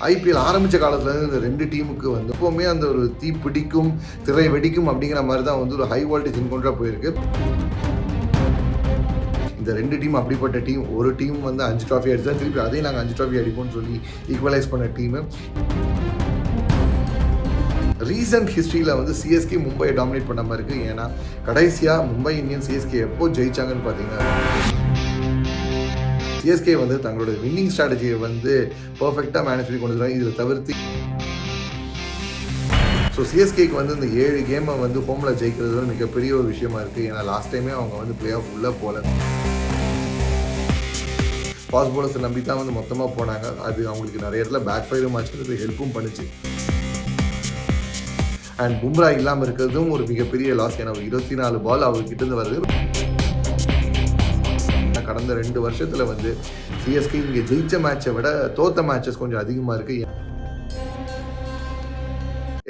IPL ஆரம்பித்த காலத்துலேருந்து இந்த ரெண்டு டீமுக்கு வந்து எப்போவுமே அந்த ஒரு தீ பிடிக்கும் திரை வெடிக்கும் அப்படிங்கிற மாதிரி தான் வந்து ஒரு ஹை வோல்டேஜ் இன்கொண்டா போயிருக்கு. இந்த ரெண்டு டீம் அப்படிப்பட்ட டீம். ஒரு டீம் வந்து 5 ட்ராஃபி அடிச்சா திருப்பி அதையும் நாங்கள் 5 ட்ராஃபி அடிப்போம்னு சொல்லி ஈக்குவலைஸ் பண்ண டீமு. ரீசன்ட் ஹிஸ்ட்ரியில் வந்து சிஎஸ்கே மும்பையை டாமினேட் பண்ண மாதிரி இருக்குது. ஏன்னா கடைசியாக மும்பை இந்தியன்ஸ் சிஎஸ்கே எப்போ ஜெயிச்சாங்கன்னு பார்த்தீங்கன்னா சிஎஸ்கே வந்து தங்களோட வின்னிங் ஸ்ட்ராட்டஜியை வந்து பர்ஃபெக்டாக மேனேஜ் பண்ணி கொண்டு வராங்க. இதில் தவிர்த்து ஸோ சிஎஸ்கேக்கு வந்து இந்த 7 கேமை வந்து ஹோமில் ஜெயிக்கிறது வந்து மிகப்பெரிய ஒரு விஷயமா இருக்குது. ஏன்னா லாஸ்ட் டைமே அவங்க வந்து பிளே ஆஃப் உள்ளே போகல. ஃபாஸ்ட் பவுலர்ஸை நம்பி தான் வந்து மொத்தமாக போனாங்க. அது அவங்களுக்கு நிறைய இடத்துல பேக் ஃபயரும் ஆச்சு, ஹெல்ப்பும் பண்ணுச்சு. அண்ட் பும்ரா இல்லாமல் இருக்கிறதும் ஒரு மிகப்பெரிய லாஸ். ஏன்னா 24 பால் அவர்கிட்ட இருந்து வருது. கடந்த 2 வருஷத்தில் வந்து சிஎஸ்கே இங்கே ஜெயிச்ச மேட்சை விட தோத்த மேட்சஸ் கொஞ்சம் அதிகமாக இருக்குது.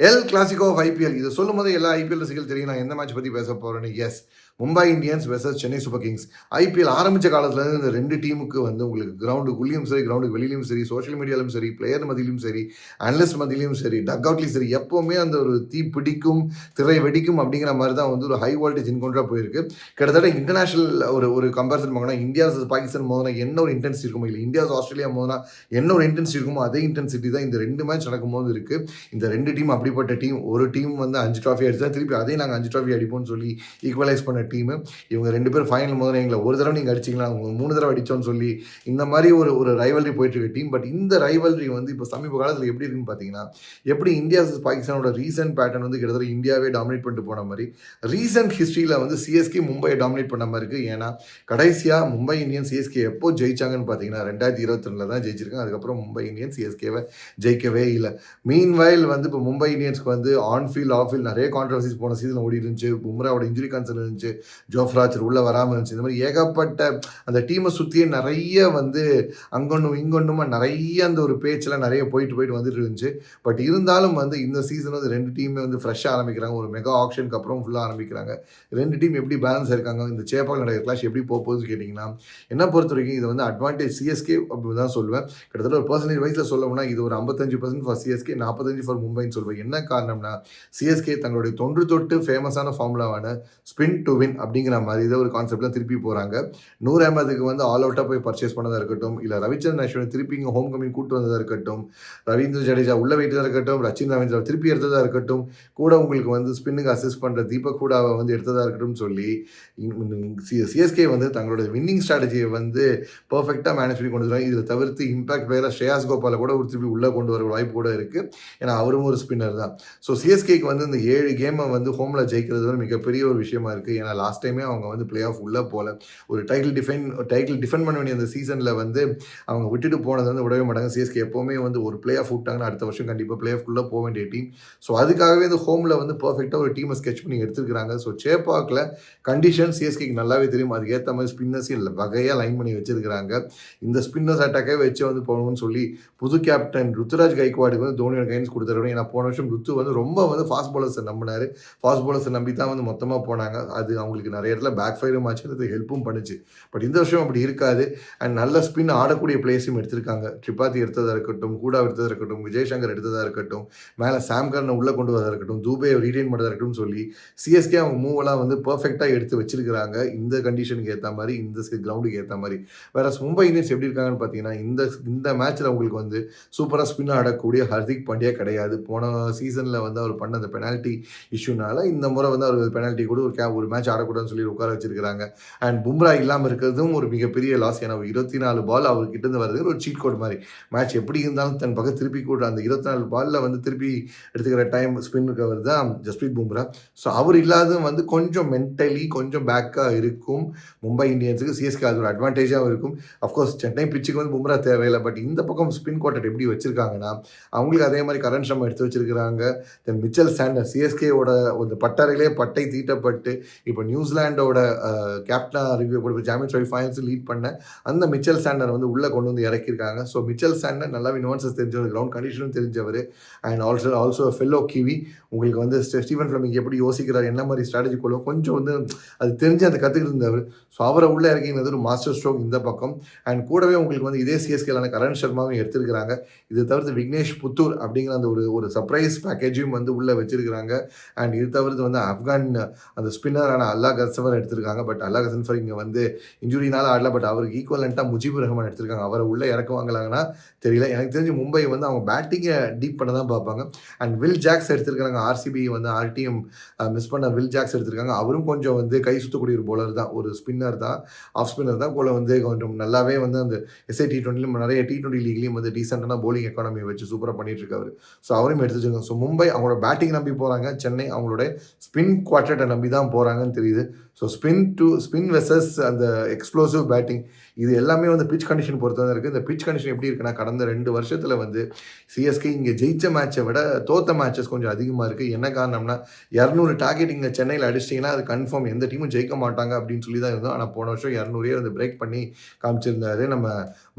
எல் கிளாசிகோ ஆஃப் ஐபிஎல் இதை சொல்லும் போது எல்லா ஐபிஎல் ரசிகர்கள் தெரியும் நான் எந்த மேட்ச் பற்றி பேச போகிறேன்னு. Yes, Mumbai Indians versus Chennai Super Kings. IPL ஆரம்பித்த காலத்துலேருந்து இந்த ரெண்டு டீமுக்கு வந்து உங்களுக்கு கிரவுண்டுக்குள்ளேயும் சரி, கிரவுண்டுக்கு வெளியிலும் சரி, சோஷியல் மீடியாலும் சரி, பிளேயர் மத்தியிலும் சரி, அனலிஸ்ட் மத்தியிலும் சரி, டக் அவுட்லையும் சரி, எப்போவுமே அந்த ஒரு தீ பிடிக்கும் திரை வெடிக்கும் அப்படிங்கிற மாதிரி தான் வந்து ஒரு ஹை வோல்டேஜ் இன்கொண்டா போயிருக்கு. கிட்டத்தட்ட இன்டர்நேஷனல் ஒரு கம்பேரிசன் பண்ணோம்னா இந்தியா பாகிஸ்தான் மோதினா என்ன ஒரு இன்டென்சிட்டி இருக்குமோ, இல்லை இந்தியா ஆஸ்திரேலியா மோதினா என்ன ஒரு இன்டென்சிட்டி இருக்குமோ அதே இன்டென்சிட்டி தான் இந்த 2 மேட்ச் நடக்கும்போது இருக்குது. இந்த 2 டீம் அப்படிப்பட்ட டீம். ஒரு டீம் வந்து 5 ட்ராஃபி அடிச்சா திருப்பி அதையும் நாங்கள் 5 ட்ராஃபி அடிப்போம்னு சொல்லி ஈக்குவலைஸ் பண்ண டீமு. இவங்க 2 பேரும் ஃபைனல் முதல்ல எங்களை ஒரு தடவை நீங்கள் அடிச்சிங்களா, அவங்க 3 தடவை அடித்தோன்னு சொல்லி இந்த மாதிரி ஒரு ரைவல்ரி போயிட்டு இருக்க டீம். பட் இந்த ரைவல்ரி வந்து இப்போ சமீப காலத்தில் எப்படி இருக்குன்னு பார்த்தீங்கன்னா, எப்படி இந்தியா பாகிஸ்தானோட ரீசன்ட் பேட்டர்ன் வந்து கிட்டத்தட்ட இந்தியாவே டாமினேட் பண்ணிட்டு போன மாதிரி ரீசன்ட் ஹிஸ்ட்ரியில் வந்து சிஎஸ்கே மும்பையை டாமினேட் பண்ண மாதிரி இருக்குது. ஏன்னா கடைசியாக மும்பை இந்தியன்ஸ் சிஎஸ்கே எப்போ ஜெயிச்சாங்கன்னு பார்த்தீங்கன்னா 2022 தான் ஜெயிச்சிருக்காங்க. அதுக்கப்புறம் மும்பை இந்தியன்ஸ் சிஎஸ்கேவை ஜெயிக்கவே இல்லை. மீன்வைல் வந்து இப்போ மும்பை இந்தியன்ஸ்க்கு வந்து ஆன் ஃபீல்ட் ஆஃப் ஃபீல்ட் நிறைய கான்ட்ரவர்சிஸ் போன சீசன் ஓடி இருந்துச்சு. பும்ராவோட இன்ஜுரி கன்சர்ன் இருந்துச்சு, ஜோஃப்ராச்சர் உள்ளே வராமல் இருந்துச்சு. இந்த மாதிரி ஏகப்பட்ட அந்த டீமை சுற்றியே நிறைய வந்து அங்கொன்னும் இங்கொன்னுமா நிறைய அந்த ஒரு பேச்செல்லாம் நிறைய போயிட்டு வந்துட்டு இருந்துச்சு. பட் இருந்தாலும் வந்து இந்த சீசன் வந்து 2 டீமே வந்து ஃப்ரெஷ்ஷாக ஆரம்பிக்கிறாங்க. ஒரு மெகா ஆக்ஷனுக்கு அப்புறம் ஃபுல்லாக ஆரம்பிக்கிறாங்க. 2 டீம் எப்படி பேலன்ஸ் இருக்காங்க, இந்த சேப்பால் நடக்கிற கிளாஷ் எப்படி போகுதுன்னு கேட்டிங்கன்னா, என்ன பொறுத்த வரைக்கும் இது வந்து அட்வான்டேஜ் சிஎஸ்கே அப்படி தான் சொல்லுவேன். கிட்டத்தட்ட ஒரு பர்சன்டேஜ் வைஸில் சொல்லணும்னா இது ஒரு 55% ஃபார் சிஎஸ்கே, 45 ஃபார் மும்பைன்னு சொல்லுவேன். என்ன காரணம்னா சிஎஸ்கே தங்களுடைய தொன்று தொட்டு ஃபேமஸான ஃபார்முலாவான ஸ்பின் டு வின் அப்படிங்கிற மாதிரி இதை ஒரு கான்செப்ட்லாம் திருப்பி போகிறாங்க. நூர் அஹமதுக்கு வந்து ஆல் அவுட்டாக போய் பர்ச்சேஸ் பண்ணதாக இருக்கட்டும், இல்லை ரவிச்சந்திரன் அஸ்வினை திருப்பி இங்கே ஹோம் கமிங் கூட்டு வந்ததாக இருக்கட்டும், ரவீந்திர ஜடேஜா உள்ள வைத்ததாக இருக்கட்டும், ரச்சின் ரவீந்திரா திருப்பி எடுத்ததாக இருக்கட்டும், கூட உங்களுக்கு வந்து ஸ்பின்னுக்கு அசிஸ்ட் பண்ணுற தீபக் கூடாவை வந்து எடுத்ததாக இருக்கட்டும் சொல்லி சிஎஸ்கே வந்து தங்களோட வின்னிங் ஸ்ட்ராட்டஜியை வந்து பர்ஃபெக்டாக மேனேஜ் பண்ணி கொண்டு வராங்க. இதில் தவிர்த்து இம்பாக்ட் பிளேயராக ஸ்ரேயாஸ் கோபாலை கூட ஒரு திருப்பி உள்ளே கொண்டு வர வாய்ப்பு கூட இருக்குது. ஏன்னா அவரும் ஒரு ஸ்பின்னர் தான். ஸோ சிஎஸ்கேக்கு வந்து இந்த 7 கேமை வந்து ஹோமில் ஜெயிக்கிறது வந்து மிகப்பெரிய ஒரு விஷயமா இருக்குது. ஏன்னா லாஸ்ட் டைமே அவங்க வந்து பிளே ஆஃப் உள்ளே போகல. ஒரு டைட்டில் டிஃபெண்ட் பண்ண வேண்டிய அந்த சீசனில் வந்து அவங்க விட்டுட்டு போனது வந்து விடவே மாட்டாங்க. சிஎஸ்கே எப்போவுமே வந்து ஒரு பிளே ஆஃப் விட்டாங்கன்னா அடுத்த வருஷம் கண்டிப்பாக பிளே ஆஃப்குள்ளே போக வேண்டிய டீம். ஸோ அதுக்காகவே இந்த ஹோமில் வந்து பர்ஃபெக்டாக ஒரு டீமை ஸ்கெச் பண்ணி எடுத்துருக்காங்க. ஸோ சேப்பாக்கில் கண்டிஷன் சிஎஸ்கேக்கு நல்லாவே தெரியும். அதுக்கு ஏற்ற மாதிரி ஸ்பின்னர்ஸையும் இல்லை வகையாக லைன் பண்ணி வச்சிருக்கிறாங்க. இந்த ஸ்பின்னர்ஸ் அட்டாக்கே வச்சு வந்து போகணும்னு சொல்லி புது கேப்டன் ருத்துராஜ் கைக்வாடுக்கு வந்து தோனியோட கைன்ஸ் கொடுத்துருவோம். ஏன்னா போன வருஷம் ருத்து வந்து ரொம்ப வந்து ஃபாஸ்ட் பவுலர்ஸை நம்பினார். ஃபாஸ்ட் பவுலர்ஸை நம்பி தான் வந்து மொத்தமாக போனாங்க. அது அவங்களுக்கு நிறைய இடத்துல பேக் ஃபயரும் ஆச்சு, அது ஹெல்ப்பும் பண்ணுச்சு. பட் இந்த வருஷம் அப்படி இருக்காது. அண்ட் நல்ல ஸ்பின் ஆடக்கூடிய பிளேஸையும் எடுத்திருக்காங்க. ட்ரிபாத்தி எடுத்ததாக இருக்கட்டும், கூடா எடுத்ததாக இருக்கட்டும், விஜய் சங்கர் எடுத்ததாக இருக்கட்டும், மேலே சாம்கர்னை உள்ளே கொண்டு வரதாக இருக்கட்டும், தூபே ரீடைன் பண்ணதாக இருக்கட்டும் சொல்லி சிஎஸ்கே அவங்க மூவெல்லாம் வந்து பர்ஃபெக்டாக எடுத்து வச்சிருக்கிறாங்க. இந்த கண்டிஷனுக்கு ஏற்ற மாதிரி, இந்த கிரவுண்டுக்கு ஏற்ற மாதிரி. வேற மும்பை இந்தியன்ஸ் எப்படி இருக்காங்கன்னு பார்த்தீங்கன்னா, இந்த மேட்ச்சில் அவங்களுக்கு வந்து சூப்பராக ஸ்பின் ஆடக்கூடிய ஹர்திக் பாண்டியா கிடையாது. போன சீசனில் வந்து அவர் பண்ண அந்த பெனால்ட்டி இஷ்யூனால இந்த முறை வந்து அவர் பெனால்ட்டி கூட ஒரு மேட்ச் ஆடக்கூடாதுன்னு சொல்லி உட்கார வச்சிருக்காங்க. அண்ட் பும்ரா இல்லாமல் இருக்கிறதும் ஒரு மிகப்பெரிய லாஸ். ஏன்னா 24 பால் அவர்கிட்ட இருந்து வருது ஒரு சீட் கோட் மாதிரி. மேட்ச் எப்படி இருந்தாலும் தன் பக்கம் திருப்பி கூட அந்த 24 பாலில் வந்து திருப்பி எடுத்துக்கிற டைம் ஸ்பின்னுக்கு அவர் தான் ஜஸ்பிரீத் பும்ரா. ஸோ அவர் இல்லாததும் வந்து கொஞ்சம் மென்டலி கொஞ்சம் பேக்காக இருக்கும் மும்பை இந்தியன்ஸுக்கு. சிஎஸ்கே அது ஒரு அட்வான்டேஜாகவும் இருக்கும். அஃப்கோர்ஸ் சென்னை பிச்சுக்கு வந்து பும்ரா தேவையில்லை. பட் இந்த பக்கம் ஸ்பின் கோட்டட் எப்படி வச்சிருக்காங்கன்னா அவங்களுக்கு அதே மாதிரி கரண் சர்மா எடுத்து வச்சிருக்கிறாங்க. தென் மிச்சல் சாண்டர் சிஎஸ்கேவோட ஒரு பட்டறையிலே பட்டை தீட்டப்பட்டு இப்போ இப்போ நியூசிலாண்டோட கேப்டனா ரிவ்யூ போட்டு சாம்பியன்ஸ் ட்ராஃபி ஃபைனல்ஸ் லீட் பண்ண அந்த மிச்சல் சாண்டர் வந்து உள்ளே கொண்டு வந்து இறக்கியிருக்காங்க. ஸோ மிச்சல் சாண்டர் நல்லாவே nuances தெரிஞ்சவர், கிரவுண்ட் கண்டிஷனும் தெரிஞ்சவர், அண்ட் ஆல்சோ ஃபெல்லோ கிவி. உங்களுக்கு வந்து ஸ்டீவன் ஃப்ளமிங் எப்படி யோசிக்கிறார், என்ன மாதிரி ஸ்ட்ராட்டஜி கொள்ளும் கொஞ்சம் வந்து அது தெரிஞ்சு அதை கற்றுக்கிட்டு இருந்தவர். ஸோ அவரை உள்ளே இறக்கினது ஒரு மாஸ்டர் ஸ்ட்ரோக் இந்த பக்கம். அண்ட் கூடவே உங்களுக்கு வந்து இதே சிஎஸ்கேலான கரண் சர்மாவும் எடுத்திருக்கிறாங்க. இது தவிர்த்து விக்னேஷ் புத்தூர் அப்படிங்கிற அந்த ஒரு சர்ப்ரைஸ் பேக்கேஜையும் வந்து உள்ளே வச்சிருக்கிறாங்க. அண்ட் இது தவிர்த்து வந்து ஆப்கான் அந்த ஸ்பின்னரான அல்லா கசவர் எடுத்திருக்காங்க. பட் அல்லா கசன்ஃபர் இங்கே வந்து இன்ஜுரினால ஆடல. பட் அவருக்கு ஈக்குவலண்ட்டாக முஜிபுர் ரஹ்மான் எடுத்திருக்காங்க. அவரை உள்ளே இறக்குவாங்களாங்கன்னா தெரியல. எனக்கு தெரிஞ்சு மும்பை வந்து அவங்க பேட்டிங்கை டீப் பண்ண தான் பார்ப்பாங்க. அண்ட் வில் ஜாக்ஸ் எடுத்திருக்காங்க. ஆர்சிபி வந்து ஆர்டிஎம் மிஸ் பண்ண வில் ஜாக்ஸ் எடுத்திருக்காங்க. அவரும் கொஞ்சம் வந்து கை சுத்தக்கூடிய ஒரு பவுலர் தான், ஒரு ஸ்பின்னர் தான், ஆஃப் ஸ்பின்னர் தான். போல வந்து கொஞ்சம் நல்லாவே வந்து அந்த எஸ்ஐ T20 நிறைய T20 லீக்லையும் வந்து டீசெண்டான போலிங் எக்கானமி வச்சு சூப்பராக பண்ணிட்டு இருக்காரு. ஸோ அவரையும் எடுத்து வச்சுருக்காங்க. ஸோ மும்பை அவங்களோட பேட்டிங் நம்பி போகிறாங்க, சென்னை அவங்களோட ஸ்பின் குவார்ட்டரை நம்பி தான் போகிறாங்கன்னு தெரியுது. ஸோ ஸ்பின் வெர்சஸ் அந்த எக்ஸ்ப்ளோசிவ் பேட்டிங் இது எல்லாமே வந்து பிச் கண்டிஷன் பொறுத்து தான் இருக்குது. இந்த பிச் கண்டிஷன் எப்படி இருக்குன்னா, கடந்த 2 வருஷத்தில் வந்து சிஎஸ்கே இங்கே ஜெயிச்ச மேட்சை விட தோத்த மேட்சஸ் கொஞ்சம் அதிகமாக இருக்குது. என்ன காரணம்னா 200 டார்கெட் இங்கே சென்னையில் அடிச்சிட்டிங்கன்னா அது கன்ஃபார்ம் எந்த டீமும் ஜெயிக்க மாட்டாங்க அப்படின்னு சொல்லி தான் இருந்தோம். ஆனால் போன வருஷம் 200 வந்து பிரேக் பண்ணி காமிச்சிருந்தாரு நம்ம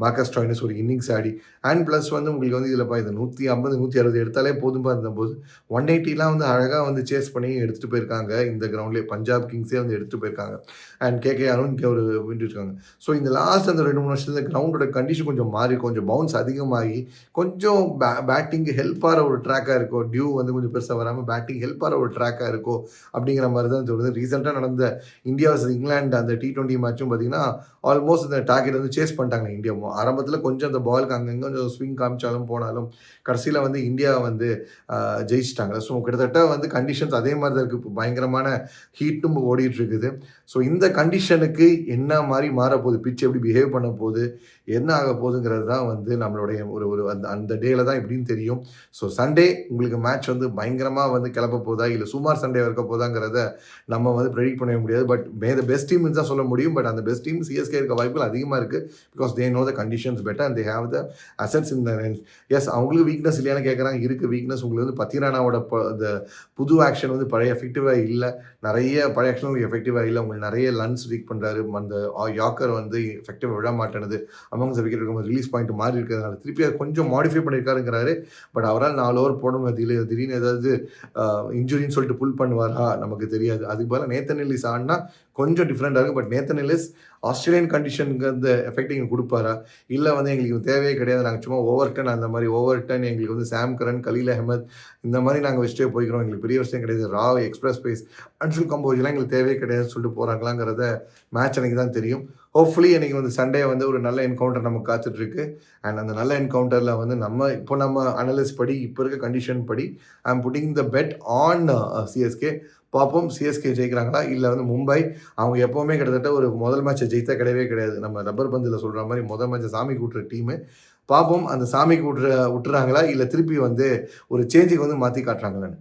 மார்க்கஸ் ஸ்டாய்னிஸ் ஒரு இன்னிங்ஸ் ஆடி. அண்ட் ப்ளஸ் வந்து உங்களுக்கு வந்து இதில் இது 150 160 எடுத்தாலே போதும்பா இருந்தபோது 180 வந்து அழகாக வந்து சேஸ் பண்ணி எடுத்துகிட்டு போயிருக்காங்க. இந்த கிரவுண்ட்லேயே பஞ்சாப் கிங்ஸே வந்து எடுத்துகிட்டு போயிருக்காங்க. அண்ட் கேகேஆரும் இங்கே ஒரு வின்றுருக்காங்க. ஸோ இந்த லாஸ்ட் அந்த 2-3 வருஷத்துல கிரவுண்டோட கண்டிஷன் கொஞ்சம் மாறி கொஞ்சம் பவுன்ஸ் அதிகமாகி கொஞ்சம் பேட்டிங்கு ஹெல்ப்பாகிற ஒரு ட்ராக்காக இருக்கோ, டியூ வந்து கொஞ்சம் பெருசாக வராமல் பேட்டிங் ஹெல்ப்பாகிற ஒரு ட்ராக்காக இருக்கோ அப்படிங்கிற மாதிரி தான் தோணுது. ரீசெண்டாக நடந்த இந்தியா வர்சஸ் இங்கிலாந்து அந்த T20 மேட்சும் பார்த்தீங்கன்னா ஆல்மோஸ்ட் இந்த டார்கெட் வந்து சேஸ் பண்ணிட்டாங்க இந்தியா. ஆரம்பத்தில் கொஞ்சம் அந்த பாலுக்கு அங்கங்கே கொஞ்சம் ஸ்விங் காமிச்சாலும் போனாலும் கடைசியில் வந்து இந்தியா வந்து ஜெயிச்சிட்டாங்க. ஸோ கிட்டத்தட்ட வந்து கண்டிஷன்ஸ் அதே மாதிரி தான் இருக்குது. இப்போ பயங்கரமான ஹீட்டும் ஓடிட்டு இருக்குது. ஸோ இந்த கண்டிஷனுக்கு என்ன மாதிரி மாறப்போகுது, பிச் எப்படி பிஹேவ் பண்ண போகுது, என்ன ஆக போகுதுங்கிறது தான் வந்து நம்மளுடைய ஒரு அந்த டேல தான் எப்படின்னு தெரியும். ஸோ சண்டே உங்களுக்கு மேட்ச் வந்து பயங்கரமாக வந்து கிளப்ப போதா இல்லை சுமார் சண்டே இருக்க போதாங்கிறத நம்ம வந்து ப்ரெடிக்ட் பண்ண முடியாது. பட் த பெஸ்ட் டீம் தான் சொல்ல முடியும். பட் அந்த பெஸ்ட் டீம் சிஎஸ்கே இருக்க வாய்ப்புகள் அதிகமாக இருக்குது. Because they know the conditions better and they have the assets in the S. அவங்களுக்கு வீக்னஸ் இல்லையான்னு கேட்குறாங்க. இருக்குது வீக்னஸ். உங்களுக்கு வந்து பத்திரானாவோட அந்த புது ஆக்ஷன் வந்து பழைய எஃபெக்டிவாக இல்லை. நிறைய பழைய ஆக்ஷன் உங்களுக்கு எஃபெக்டிவாக இல்லை. உங்களுக்கு நிறைய லன்ஸ் லீக் பண்ணுறாரு. அந்த யாக்கர் வந்து எஃபெக்டிவாக விட மாட்டேனுது. அமௌங்ஸ் விக்கெட் இருக்கும்போது ரிலீஸ் பாயிண்ட் மாறி இருக்கிறதுனால திருப்பி அதை கொஞ்சம் மாடிஃபை பண்ணியிருக்காருங்கிறாரு. பட் அவரால் 4 ஓவர் போட முடியாது. திடீர்னு ஏதாவது இன்ஜுரின்னு சொல்லிட்டு புல் பண்ணுவாரா நமக்கு தெரியாது. அதுக்கு பதிலாக நேத்தன் எல்லிஸ் ஆடினா கொஞ்சம் டிஃப்ரெண்டாக இருக்கும். பட் நேத்தன் எல்லிஸ் ஆஸ்திரேலியன் கண்டிஷனுக்கு அந்த எஃபெக்டிங் கொடுப்பாரா, இல்லை வந்து எங்களுக்கு தேவையே கிடையாது, நாங்கள் சும்மா ஓவர் அந்த மாதிரி ஓவர் எங்களுக்கு வந்து சாம் கரன், கலீல் அஹமத் இந்த மாதிரி நாங்கள் வச்சுட்டே போய்க்கிறோம், எங்களுக்கு பெரிய விஷயம் கிடையாது, ராவ் எக்ஸ்பிரஸ் பேஸ் அன்சுல் கம்போஜெலாம் எங்களுக்கு தேவையே கிடையாதுன்னு சொல்லிட்டு போகிறாங்களாங்கிறத மேட்ச் எனக்கு தான் தெரியும். ஹோப்ஃபுல்லி எனக்கு வந்து சண்டே வந்து ஒரு நல்ல என்கவுண்டர் நமக்கு காத்துட்ருக்கு. அண்ட் அந்த நல்ல என்கவுண்டரில் வந்து நம்ம அனலிஸ்ட் படி இப்போ இருக்க கண்டிஷன் படி I am putting the bet on CSK. பார்ப்போம் சிஎஸ்கே ஜெயிக்கிறாங்களா இல்லை வந்து மும்பை. அவங்க எப்போவுமே கிட்டத்தட்ட ஒரு முதல் மேட்சை ஜெயித்தா கிடையவே கிடையாது. நம்ம ரப்பர் பந்தில் சொல்கிற மாதிரி முதல் மேட்சை சாமி கூட்டுற டீமு. பார்ப்போம் அந்த சாமி விட்டுறாங்களா இல்லை திருப்பி வந்து ஒரு சேஞ்சுக்கு வந்து மாற்றி காட்டுறாங்களான்னு.